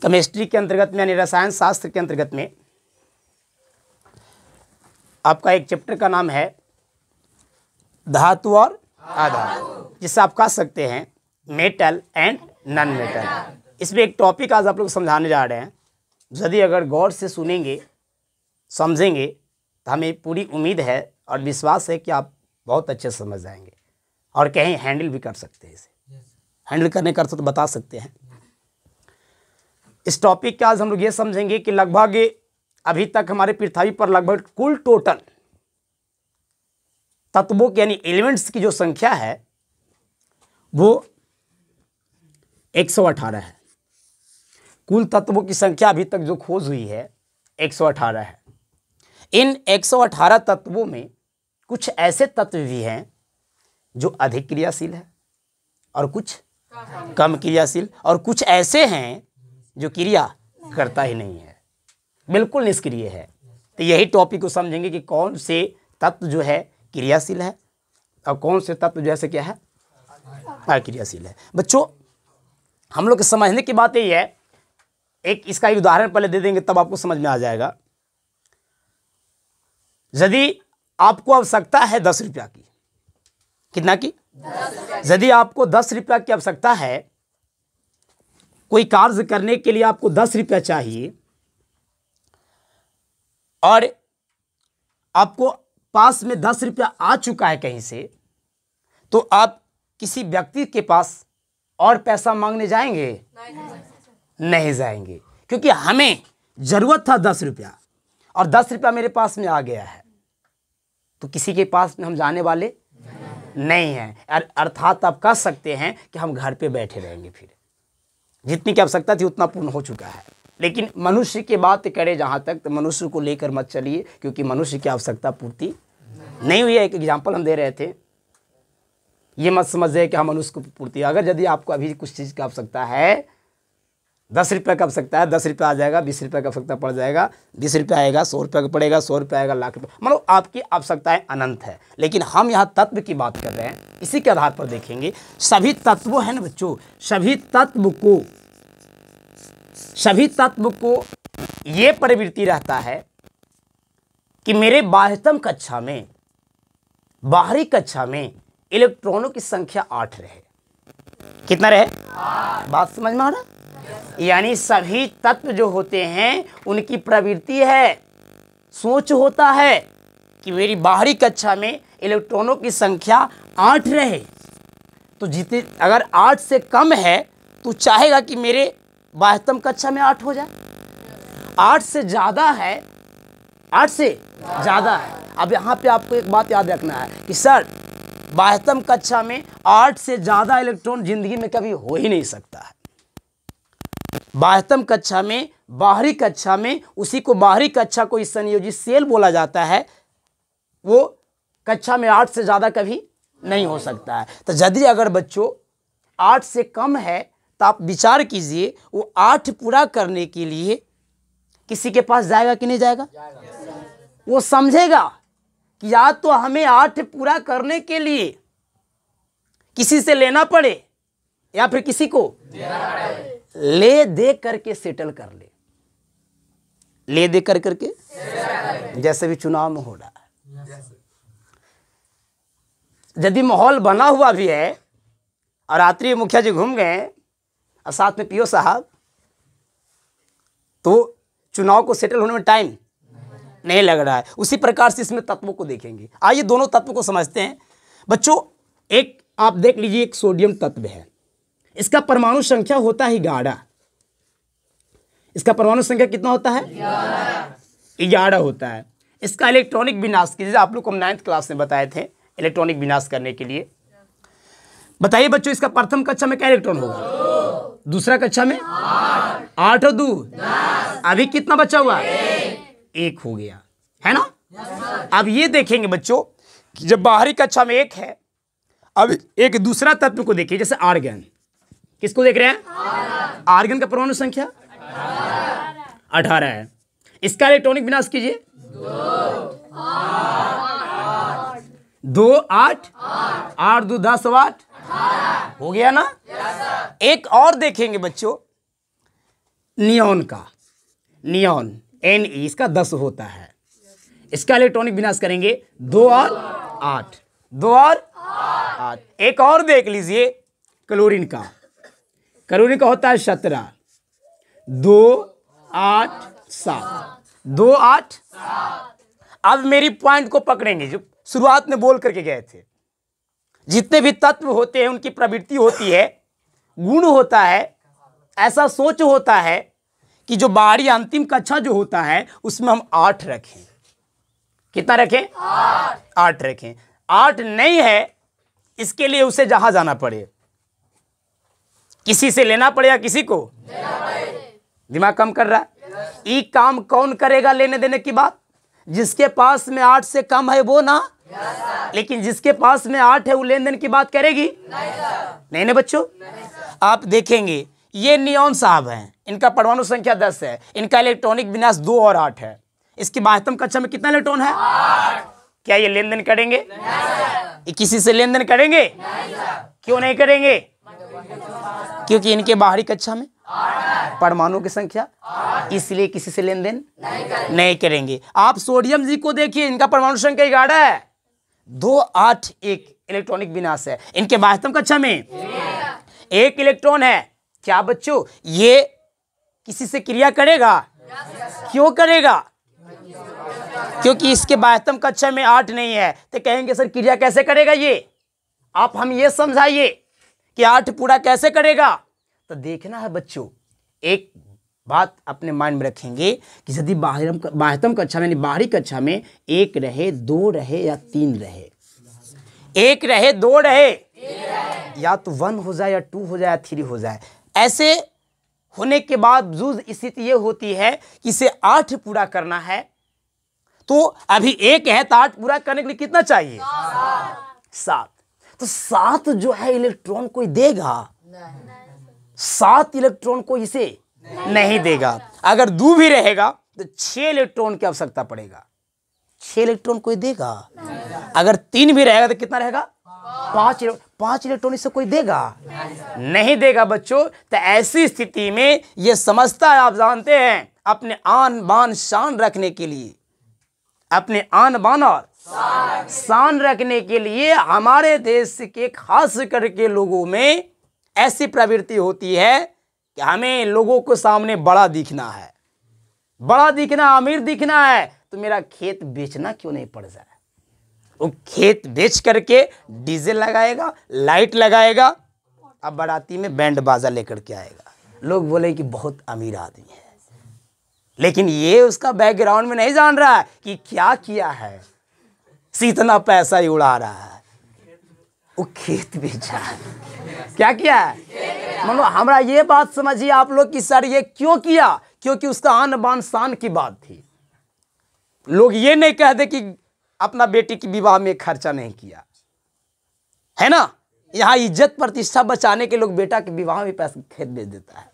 Chemistry के अंतर्गत में यानी रसायन शास्त्र के अंतर्गत में आपका एक चैप्टर का नाम है धातु और अधातु, जिससे आप कह सकते हैं मेटल एंड नॉन मेटल। इसमें एक टॉपिक आज आप लोग समझाने जा रहे हैं। यदि अगर गौर से सुनेंगे समझेंगे तो हमें पूरी उम्मीद है और विश्वास है कि आप बहुत अच्छे से समझ जाएंगे और कहीं हैंडल भी कर सकते हैं। इसे हैंडल करने का अर्थ तो बता सकते हैं। इस टॉपिक का आज हम लोग ये समझेंगे कि लगभग अभी तक हमारे पृथ्वी पर लगभग कुल टोटल तत्वों की यानी एलिमेंट्स की जो संख्या है वो 118 है। कुल तत्वों की संख्या अभी तक जो खोज हुई है 118 है। इन 118 तत्वों में कुछ ऐसे तत्व भी हैं जो अधिक क्रियाशील है और कुछ कम क्रियाशील, और कुछ ऐसे हैं जो क्रिया करता ही नहीं है, बिल्कुल निष्क्रिय है। तो यही टॉपिक को समझेंगे कि कौन से तत्व जो है क्रियाशील है और कौन से तत्व जैसे क्या है अक्रियाशील है। बच्चों हम लोग के समझने की बात यही है, एक इसका एक उदाहरण पहले दे देंगे तब आपको समझ में आ जाएगा। यदि आपको आवश्यकता है 10 रुपया की, कितना की? यदि आपको 10 रुपया की आवश्यकता है, कोई कार्य करने के लिए आपको 10 रुपया चाहिए और आपको पास में 10 रुपया आ चुका है कहीं से, तो आप किसी व्यक्ति के पास और पैसा मांगने जाएंगे? नहीं जाएंगे, क्योंकि हमें जरूरत था 10 रुपया और 10 रुपया मेरे पास में आ गया है, तो किसी के पास में हम जाने वाले नहीं हैं। अर्थात आप कह सकते हैं कि हम घर पे बैठे रहेंगे। फिर जितनी की आवश्यकता थी उतना पूर्ण हो चुका है। लेकिन मनुष्य की बात करें जहाँ तक, तो मनुष्य को लेकर मत चलिए, क्योंकि मनुष्य की आवश्यकता पूर्ति नहीं हुई है। एक एग्जाम्पल हम दे रहे थे, ये मत समझिए कि हम मनुष्य को पूर्ति। अगर यदि आपको अभी कुछ चीज़ की आवश्यकता है, 10 रुपये का आवश्यकता है, 10 रुपया आ जाएगा, 20 रुपये का आवश्यकता पड़ जाएगा, 20 रुपया आएगा, 100 रुपये का पड़ेगा, 100 रुपया आएगा, लाख रुपये, मतलब आपकी आवश्यकताएं अनंत है। लेकिन हम यहाँ तत्व की बात कर रहे हैं, इसी के आधार पर देखेंगे। सभी तत्वों है ना बच्चों, सभी तत्व को ये प्रवृत्ति रहता है कि मेरे बाह्यतम कक्षा में, बाहरी कक्षा में इलेक्ट्रॉनों की संख्या 8 रहे। कितना रहे? बात समझ में आ रहा? यानी सभी तत्व जो होते हैं उनकी प्रवृत्ति है, सोच होता है कि मेरी बाहरी कक्षा में इलेक्ट्रॉनों की संख्या 8 रहे। तो जितने अगर 8 से कम है तो चाहेगा कि मेरे बाह्यतम कक्षा में 8 हो जाए। 8 से ज़्यादा है, 8 से ज़्यादा है। अब यहाँ पे आपको एक बात याद रखना है कि सर बाह्यतम कक्षा में 8 से ज़्यादा इलेक्ट्रॉन जिंदगी में कभी हो ही नहीं सकता है। बाह्यतम कक्षा में, बाहरी कक्षा में, उसी को बाहरी कक्षा को संयोजित सेल बोला जाता है, वो कक्षा में 8 से ज़्यादा कभी नहीं हो सकता है। तो यदि अगर बच्चों 8 से कम है तो आप विचार कीजिए, वो 8 पूरा करने के लिए किसी के पास जाएगा कि नहीं जाएगा? वो समझेगा कि या तो हमें 8 पूरा करने के लिए किसी से लेना पड़े या फिर किसी को ले दे करके सेटल कर ले, ले दे कर करके, जैसे भी चुनाव में हो रहा है। यदि माहौल बना हुआ भी है और रात्रि मुखिया जी घूम गए और साथ में पीओ साहब, तो चुनाव को सेटल होने में टाइम नहीं लग रहा है। उसी प्रकार से इसमें तत्वों को देखेंगे। आइए दोनों तत्वों को समझते हैं। बच्चों एक आप देख लीजिए, एक सोडियम तत्व है, इसका परमाणु संख्या होता है 11। इसका परमाणु संख्या कितना होता है? 11 होता है। इसका इलेक्ट्रॉनिक विनाश की, जैसे आप लोग को 9th क्लास में बताए थे, इलेक्ट्रॉनिक विनाश करने के लिए। बताइए बच्चों, इसका प्रथम कक्षा में क्या इलेक्ट्रॉन होगा? दूसरा कक्षा में 8 और 2 10। अभी कितना बचा हुआ? 1 हो गया है ना। अब ये देखेंगे बच्चों कि जब बाहरी कक्षा में 1 है, अब एक दूसरा तत्व को देखिए, जैसे आर्गन। किसको देख रहे हैं? आर्गन का परमाणु संख्या 18 है। इसका इलेक्ट्रॉनिक विनाश कीजिए। 2 8 8 2 10 8 हो गया ना। एक और देखेंगे बच्चों, नियॉन का, नियॉन Ne इसका 10 होता है। इसका इलेक्ट्रॉनिक विनाश करेंगे 2 और 8, 2 और 8। एक और देख लीजिए क्लोरीन का, क्लोरीन का होता है 17, 2 8 7, 2 8। अब मेरी पॉइंट को पकड़ेंगे जो शुरुआत में बोल करके गए थे। जितने भी तत्व होते हैं उनकी प्रवृत्ति होती है, गुण होता है, ऐसा सोच होता है कि जो बाहरी अंतिम कक्षा जो होता है उसमें हम 8 रखें। कितना रखें? 8 रखें। 8 नहीं है, इसके लिए उसे जहां जाना पड़े, किसी से लेना पड़े या किसी को दिमाग कम कर रहा है। ये काम कौन करेगा लेने देने की बात? जिसके पास में 8 से कम है वो ना, लेकिन जिसके पास में 8 है वो लेन देन की बात करेगी नहीं ना बच्चों। आप देखेंगे ये नियॉन साहब हैं, इनका परमाणु संख्या 10 है, इनका इलेक्ट्रॉनिक विन्यास 2 और 8 है। इसकी बाह्यतम कक्षा में कितना इलेक्ट्रॉन है? 8। क्या ये लेन देन करेंगे? ये किसी से लेन देन करेंगे? क्यों नहीं करेंगे? क्योंकि इनके बाहरी कक्षा में परमाणु की संख्या, इसलिए किसी से लेन देन नहीं करेंगे। आप सोडियम जी को देखिए, इनका परमाणु संख्या 11 है, 2 8 1 इलेक्ट्रॉनिक विनाश है। इनके बाह्यतम कक्षा में 1 इलेक्ट्रॉन है। क्या बच्चों ये किसी से क्रिया करेगा? क्यों करेगा? क्योंकि इसके बाह्यतम कक्षा में 8 नहीं है। तो कहेंगे सर क्रिया कैसे करेगा ये? आप हम ये समझाइए कि 8 पूरा कैसे करेगा। तो देखना है बच्चों, एक बात अपने माइंड में रखेंगे कि यदि बाह्यतम कक्षा में, बाहरी कक्षा में 1 रहे, 2 रहे या 3 रहे, 1 रहे, 2 रहे, या तो 1 हो जाए या 2 हो जाए या 3 हो जाए, ऐसे होने के बावजूद स्थिति ये होती है कि इसे 8 पूरा करना है। तो अभी 1 है तो 8 पूरा करने के लिए कितना चाहिए? 7। तो 7 जो है इलेक्ट्रॉन कोई देगा? 7 इलेक्ट्रॉन को इसे नहीं देगा। अगर 2 भी रहेगा तो 6 इलेक्ट्रॉन की आवश्यकता पड़ेगा। 6 इलेक्ट्रॉन कोई देगा? अगर 3 भी रहेगा तो कितना रहेगा? 5 इलेक्ट्रॉन इसे कोई देगा? नहीं देगा बच्चों। तो ऐसी स्थिति में यह समझता है, आप जानते हैं, अपने आन बान शान रखने के लिए, अपने आन बान और शान रखने के लिए हमारे देश के खास करके लोगों में ऐसी प्रवृत्ति होती है कि हमें लोगों को सामने बड़ा दिखना है, बड़ा दिखना, अमीर दिखना है। तो मेरा खेत बेचना क्यों नहीं पड़ जाए? वो खेत बेच करके डीजे लगाएगा, लाइट लगाएगा, अब बाराती में बैंड बाजा लेकर के आएगा। लोग बोले कि बहुत अमीर आदमी है, लेकिन ये उसका बैकग्राउंड में नहीं जान रहा है कि क्या किया है, इतना पैसा ही उड़ा रहा है। वो खेत बेचा है। क्या किया है? मतलब हमरा ये बात समझिए आप लोग कि सर ये क्यों किया? क्योंकि उसका आन बान शान की बात थी। लोग ये नहीं कहते कि अपना बेटी की विवाह में खर्चा नहीं किया है ना। यहाँ इज्जत प्रतिष्ठा बचाने के लोग बेटा के विवाह में पैसा खेत बेच देता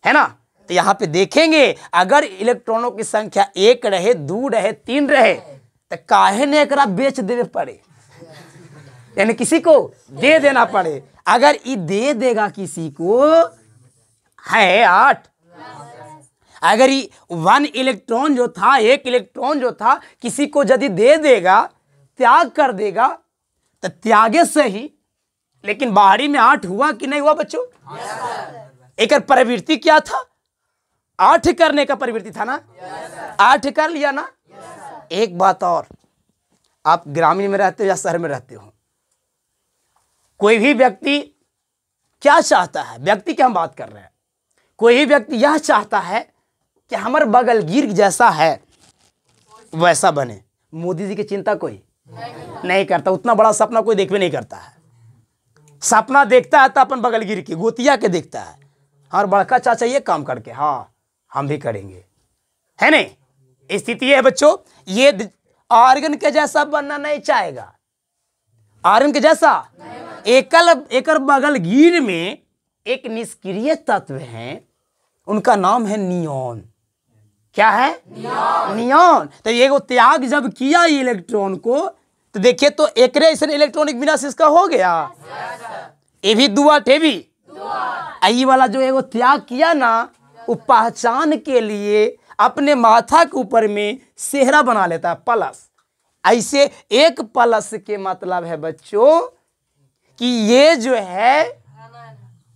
है ना। तो यहाँ पे देखेंगे अगर इलेक्ट्रॉनों की संख्या 1 रहे, 2 रहे, 3 रहे, तो काहे ने एकरा बेच देवे पड़े, यानी किसी को दे देना पड़े। अगर ये दे देगा किसी को है 8, अगर ये 1 इलेक्ट्रॉन जो था, 1 इलेक्ट्रॉन जो था, किसी को यदि दे देगा, त्याग कर देगा, तो त्यागे से ही, लेकिन बाहरी में 8 हुआ कि नहीं हुआ बच्चों? एक प्रवृत्ति क्या था? 8 करने का प्रवृत्ति था ना। 8 कर लिया ना। एक बात और, आप ग्रामीण में रहते हो या शहर में रहते हो, कोई भी व्यक्ति क्या चाहता है? व्यक्ति की हम बात कर रहे हैं। कोई भी व्यक्ति यह चाहता है कि हमारे बगलगीर जैसा है वैसा बने। मोदी जी की चिंता कोई नहीं करता, उतना बड़ा सपना कोई देखवे नहीं करता है। सपना देखता है तो अपन बगलगीर के गोतिया के देखता है, और बड़का चाचा ये काम करके, हाँ हम भी करेंगे, है नहीं। स्थिति है बच्चों, ये आर्गन के जैसा बनना नहीं चाहेगा। आर्गन के जैसा एकल बगलगीर में एक निष्क्रिय तत्व है, उनका नाम है नियॉन। क्या है? नियॉन। तो ये त्याग जब किया इलेक्ट्रॉन को, तो देखिए तो एक इलेक्ट्रॉनिक विनाश इसका हो गया। ये भी दुआ थे भी आई वाला जो एगो त्याग किया ना, वो पहचान के लिए अपने माथा के ऊपर में सेहरा बना लेता है, प्लस। ऐसे एक प्लस के मतलब है बच्चों कि ये जो है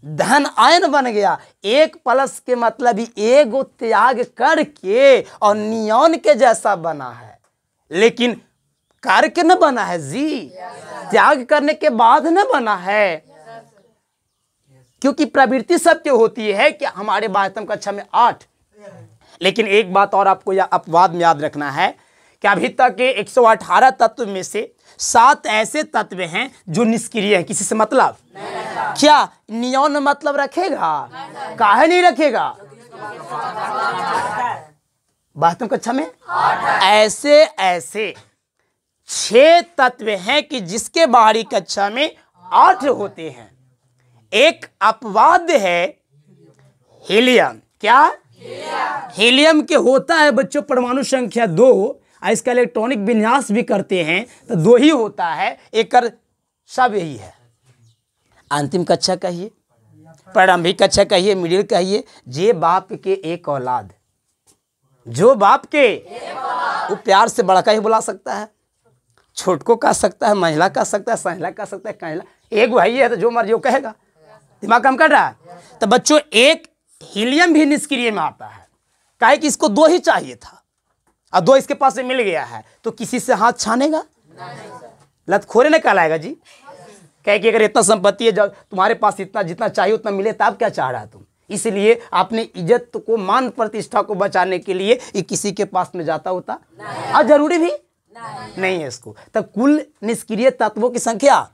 धन आयन बन गया। एक प्लस के मतलब ही एगो त्याग करके और नियॉन के जैसा बना है, लेकिन करके न बना है जी, त्याग करने के बाद न बना है। क्योंकि प्रवृत्ति सत्य होती है कि हमारे बाह्यतम कक्षा में 8। लेकिन एक बात और आपको अपवाद में याद रखना है कि अभी तक के 118 तत्व में से 7 ऐसे तत्व हैं जो निष्क्रिय हैं, किसी से मतलब क्या नियॉन मतलब रखेगा? काहे नहीं रखेगा? बाह्यतम कक्षा में ऐसे ऐसे 6 तत्व हैं कि जिसके बाहरी कक्षा में 8 होते हैं। एक अपवाद है हीलियम। क्या? हीलियम के होता है बच्चों परमाणु संख्या 2, इसका इलेक्ट्रॉनिक विन्यास भी करते हैं तो 2 ही होता है, एक सब यही है। अंतिम कक्षा कहिए, प्रारंभिक कक्षा कहिए, मिडिल कहिए, जे बाप के एक औलाद, जो बाप के वो प्यार से बड़ा का ही बुला सकता है, छोट को कह सकता है, महिला कह सकता है, सहेला कह सकता है, कहला एक भाई है तो जो मर्जी वो कहेगा। दिमाग काम कर रहा है? तो बच्चों एक हीलियम भी निष्क्रिय में आता है, काहे कि इसको 2 ही चाहिए था और 2 इसके पास से मिल गया है, तो किसी से हाथ छानेगा? लतखोरे ने कहलाएगा जी। कहे कि अगर इतना संपत्ति है, जब तुम्हारे पास इतना जितना चाहिए उतना मिले तब क्या चाह रहा है तुम? इसलिए आपने इज्जत को, मान प्रतिष्ठा को बचाने के लिए ये किसी के पास में जाता होता और जरूरी भी नहीं है इसको। तब कुल निष्क्रिय तत्वों की संख्या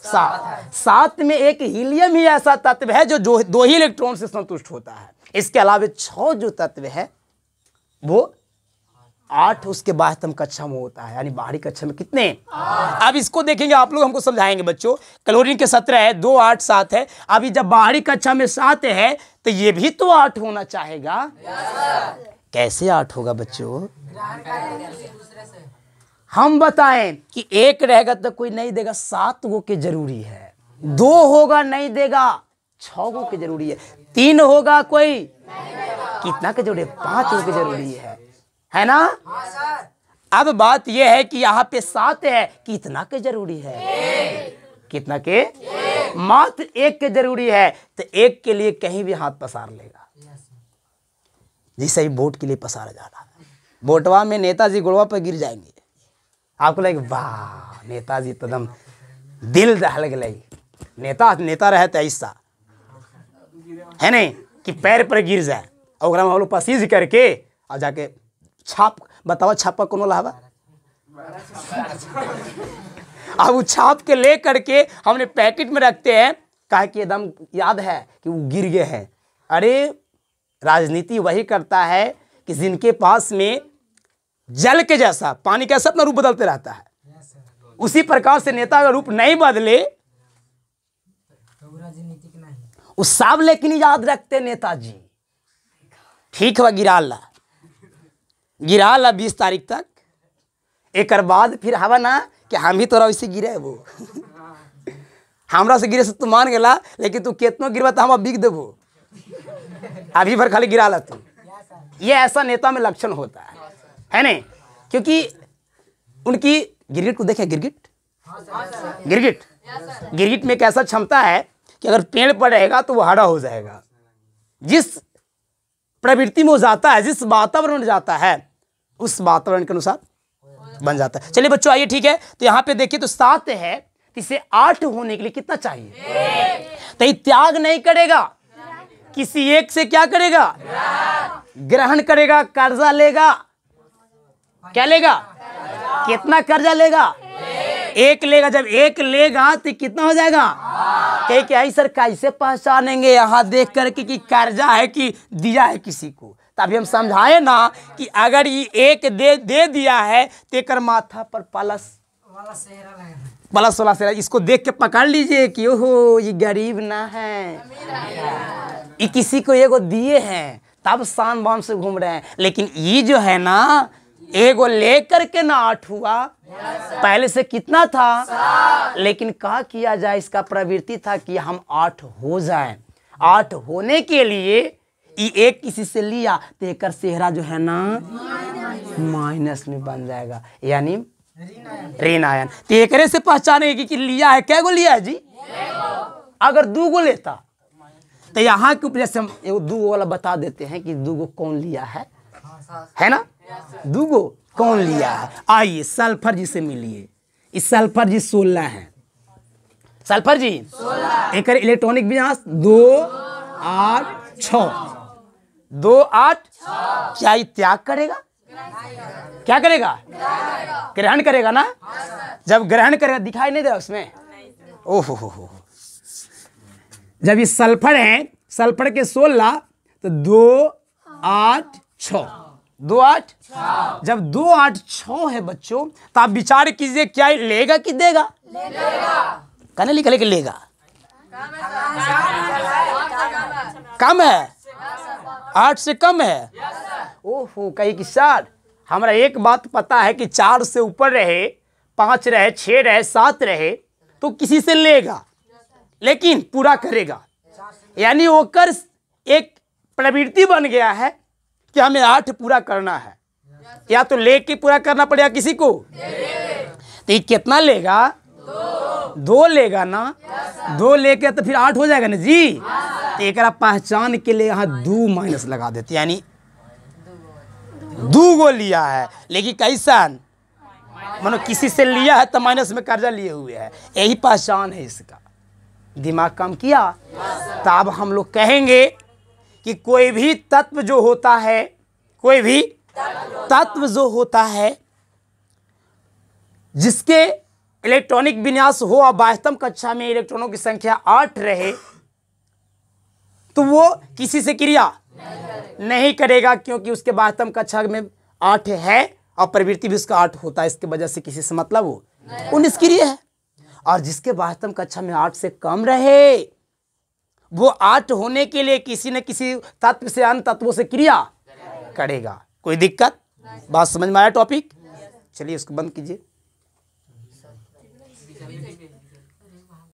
7 में एक हीलियम ही ऐसा तत्व है जो 2 ही इलेक्ट्रॉन से संतुष्ट होता है। इसके अलावा 6 जो तत्व है वो 8 उसके बाह्यतम कक्षा में होता है, यानी बाहरी कक्षा में कितने? अब इसको देखेंगे आप लोग, हमको समझाएंगे बच्चों। क्लोरीन के 17 है, 2 8 7 है। अभी जब बाहरी कक्षा में 7 है तो ये भी तो 8 होना चाहेगा। कैसे 8 होगा बच्चों? हम बताएं कि 1 रहेगा तो कोई नहीं देगा, 7 गो के जरूरी है। 2 होगा नहीं देगा, 6 गो के जरूरी है। 3 होगा कोई कितना के जरूरी है? 5 गो के जरूरी है ना? अब बात यह है कि यहाँ पे 7 है, कितना के जरूरी है? कितना के? मात्र 1 के जरूरी है। तो 1 के लिए कहीं भी हाथ पसार लेगा, जैसे ही वोट के लिए पसारा जा रहा है। वोटवा में नेताजी गुड़वा पर गिर जाएंगे, आपको लगे वाह नेताजी तो एकदम दिल दहल गए। नेता रहे तो ऐसा है नहीं कि पैर पर गिर जाए और हम लोग पसीज करके और जाके छाप, बताओ छापा कौन लावा? अब वो छाप के ले करके हमने पैकेट में रखते हैं, कहा कि एकदम याद है कि वो गिर गए हैं। अरे राजनीति वही करता है कि जिनके पास में जल के जैसा पानी कैसा अपना रूप बदलते रहता है, उसी प्रकार से नेता का रूप नहीं बदले उस सब, लेकिन याद रखते नेताजी। ठीक है, गिरा ला 20 तारीख तक, एक बाद फिर हवा ना कि हम ही तोरा वैसे गिरे वो हमरा से गिरे से तू मान गला, लेकिन तू कितनो गिरवा तो हम बिक देबो, अभी भर खाली गिरा ला तू। ये ऐसा नेता में लक्षण होता है नहीं? क्योंकि उनकी गिरगिट को देखे, गिरगिट में एक ऐसा क्षमता है कि अगर पेड़ पर रहेगा तो वो हरा हो जाएगा। जिस प्रवृत्ति में वो जाता है, जिस वातावरण में जाता है, उस वातावरण के अनुसार बन जाता है। चलिए बच्चों आइए, ठीक है। तो यहाँ पे देखिए तो 7 है, इसे 8 होने के लिए कितना चाहिए? तो ये त्याग नहीं करेगा, किसी एक से क्या करेगा? ग्रहण करेगा, कर्जा लेगा। क्या लेगा? कितना कर्जा लेगा? 1 लेगा। जब 1 लेगा तो कितना हो जाएगा? कहे आई सर कैसे पहचानेंगे यहाँ देख करके कि कर्जा है कि दिया है किसी को? तभी हम समझाए ना कि अगर ये 1 दे दिया है तो एक माथा पर प्लस वाला सेहरा, इसको देख के पकड़ लीजिए कि ओहो ये गरीब ना है, ये किसी को एगो दिए हैं तब शान बान से घूम रहे हैं। लेकिन ये जो है ना, एगो लेकर के ना 8 हुआ, पहले से कितना था? लेकिन क्या किया जाए, इसका प्रवृत्ति था कि हम 8 हो जाएं। 8 होने के लिए एक किसी से लिया तो एक सेहरा जो है ना माइनस में बन जाएगा, यानी ऋण आयन। तो एकरे से पहचानेगी कि लिया है, क्या गो लिया है जी? अगर 2 गो लेता तो यहाँ के ऊपर से हम 2 गो वाला बता देते हैं कि 2 गो कौन लिया है ना? 2 गो कौन लिया है? आइए सल्फर जी से मिलिए। इस सल्फर जी 16 है। सल्फर जी एक इलेक्ट्रॉनिक विन्यास 2 8 6 2 8 क्या ये त्याग करेगा? क्या करेगा? ग्रहण करेगा ना। जब ग्रहण करेगा दिखाई नहीं दे उसमें। ओहो हो। जब ये सल्फर है, सल्फर के 16 तो 2 8 6 2 8 जब 2 8 6 है बच्चों, तो आप विचार कीजिए क्या लेगा कि देगा? कहने लिखा लेके लेगा। कम है, 8 से कम है। ओहो, कहीं कि सर हमारा एक बात पता है कि 4 से ऊपर रहे, 5 रहे, 6 रहे, 7 रहे तो किसी से लेगा, लेकिन पूरा करेगा। यानी ओकर एक प्रवृत्ति बन गया है कि हमें 8 पूरा करना है, या तो लेके पूरा करना पड़ेगा किसी को। तो ये कितना लेगा? 2 लेगा ना। 2 लेके तो फिर 8 हो जाएगा ना जी। तो एक पहचान के लिए यहाँ 2 माइनस लगा देते, यानी 2 गो लिया है, लेकिन कैसा मानो किसी से लिया है तो माइनस में कर्जा लिए हुए है। यही पहचान है इसका। दिमाग काम किया? तो अब हम लोग कहेंगे कि कोई भी तत्व जो होता है, कोई भी तत्व जो होता है जिसके इलेक्ट्रॉनिक विन्यास हो और वास्तव कक्षा में इलेक्ट्रॉनों की संख्या 8 रहे, तो वो किसी से क्रिया नहीं करेगा, क्योंकि उसके वास्तव कक्षा में 8 है और प्रवृत्ति भी उसका 8 होता है। इसके वजह से किसी से मतलब वो निष्क्रिय है। और जिसके वास्तव कक्षा में 8 से कम रहे, वो 8 होने के लिए किसी न किसी तत्व से अन्य तत्वों से क्रिया करेगा। कोई दिक्कत? बात समझ में आया टॉपिक? चलिए इसको बंद कीजिए।